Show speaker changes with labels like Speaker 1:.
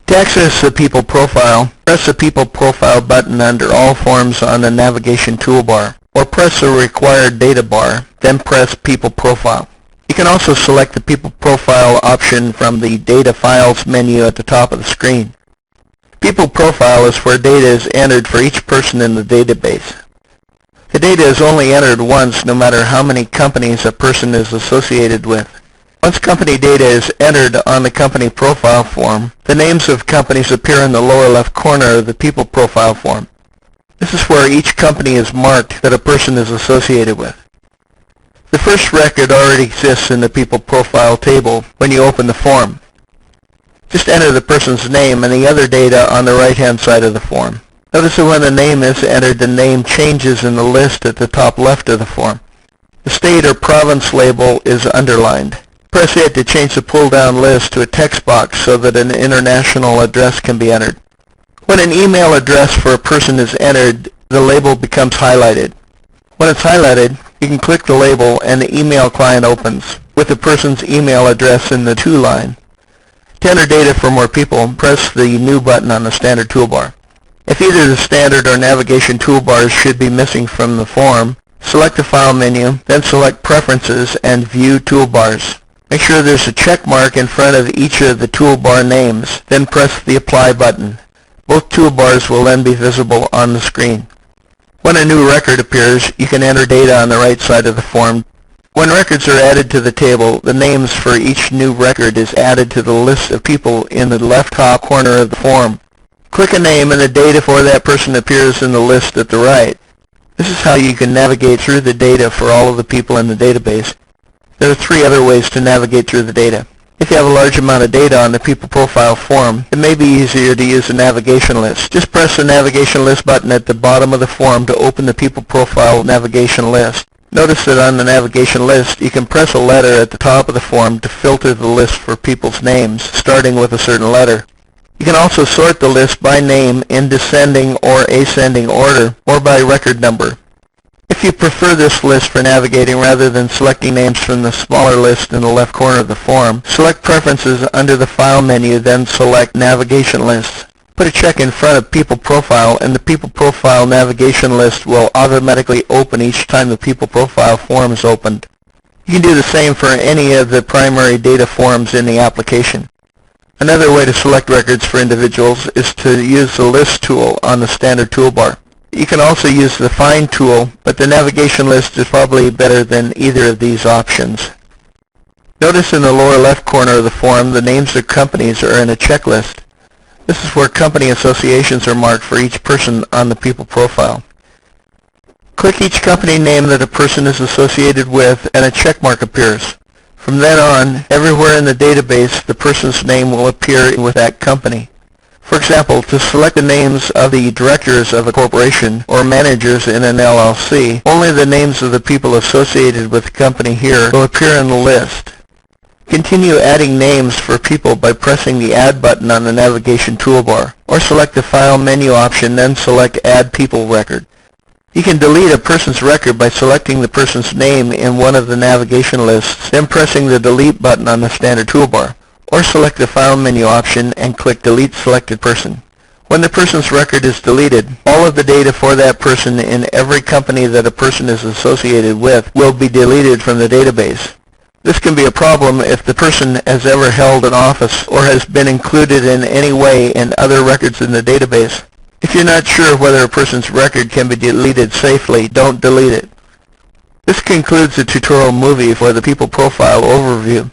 Speaker 1: To access the People Profile, press the People Profile button under All Forms on the navigation toolbar, or press the required data bar, then press People Profile. You can also select the People Profile option from the Data Files menu at the top of the screen. People Profile is where data is entered for each person in the database. The data is only entered once no matter how many companies a person is associated with. Once company data is entered on the company profile form, the names of companies appear in the lower left corner of the People Profile form. This is where each company is marked that a person is associated with. The first record already exists in the People Profile table when you open the form. Just enter the person's name and the other data on the right-hand side of the form. Notice that when the name is entered, the name changes in the list at the top left of the form. The state or province label is underlined. Press it to change the pull-down list to a text box so that an international address can be entered. When an email address for a person is entered, the label becomes highlighted. When it's highlighted, you can click the label and the email client opens with the person's email address in the to line. To enter data for more people, press the New button on the standard toolbar. If either the standard or navigation toolbars should be missing from the form, select the File menu, then select Preferences and View Toolbars. Make sure there's a check mark in front of each of the toolbar names, then press the Apply button. Both toolbars will then be visible on the screen. When a new record appears, you can enter data on the right side of the form. When records are added to the table, the names for each new record is added to the list of people in the left top corner of the form. Click a name and the data for that person appears in the list at the right. This is how you can navigate through the data for all of the people in the database. There are 3 other ways to navigate through the data. If you have a large amount of data on the People Profile form, it may be easier to use a navigation list. Just press the Navigation List button at the bottom of the form to open the People Profile navigation list. Notice that on the navigation list, you can press a letter at the top of the form to filter the list for people's names, starting with a certain letter. You can also sort the list by name in descending or ascending order, or by record number. If you prefer this list for navigating rather than selecting names from the smaller list in the left corner of the form, select Preferences under the File menu, then select Navigation Lists. Put a check in front of People Profile, and the People Profile navigation list will automatically open each time the People Profile form is opened. You can do the same for any of the primary data forms in the application. Another way to select records for individuals is to use the List tool on the standard toolbar. You can also use the Find tool, but the navigation list is probably better than either of these options. Notice in the lower left corner of the form the names of companies are in a checklist. This is where company associations are marked for each person on the People Profile. Click each company name that a person is associated with and a check mark appears. From then on, everywhere in the database the person's name will appear with that company. For example, to select the names of the directors of a corporation or managers in an LLC, only the names of the people associated with the company here will appear in the list. Continue adding names for people by pressing the Add button on the navigation toolbar, or select the File menu option, then select Add People Record. You can delete a person's record by selecting the person's name in one of the navigation lists, then pressing the Delete button on the standard toolbar, or select the File menu option and click Delete Selected Person. When the person's record is deleted, all of the data for that person in every company that a person is associated with will be deleted from the database. This can be a problem if the person has ever held an office or has been included in any way in other records in the database. If you're not sure whether a person's record can be deleted safely, don't delete it. This concludes the tutorial movie for the People Profile overview.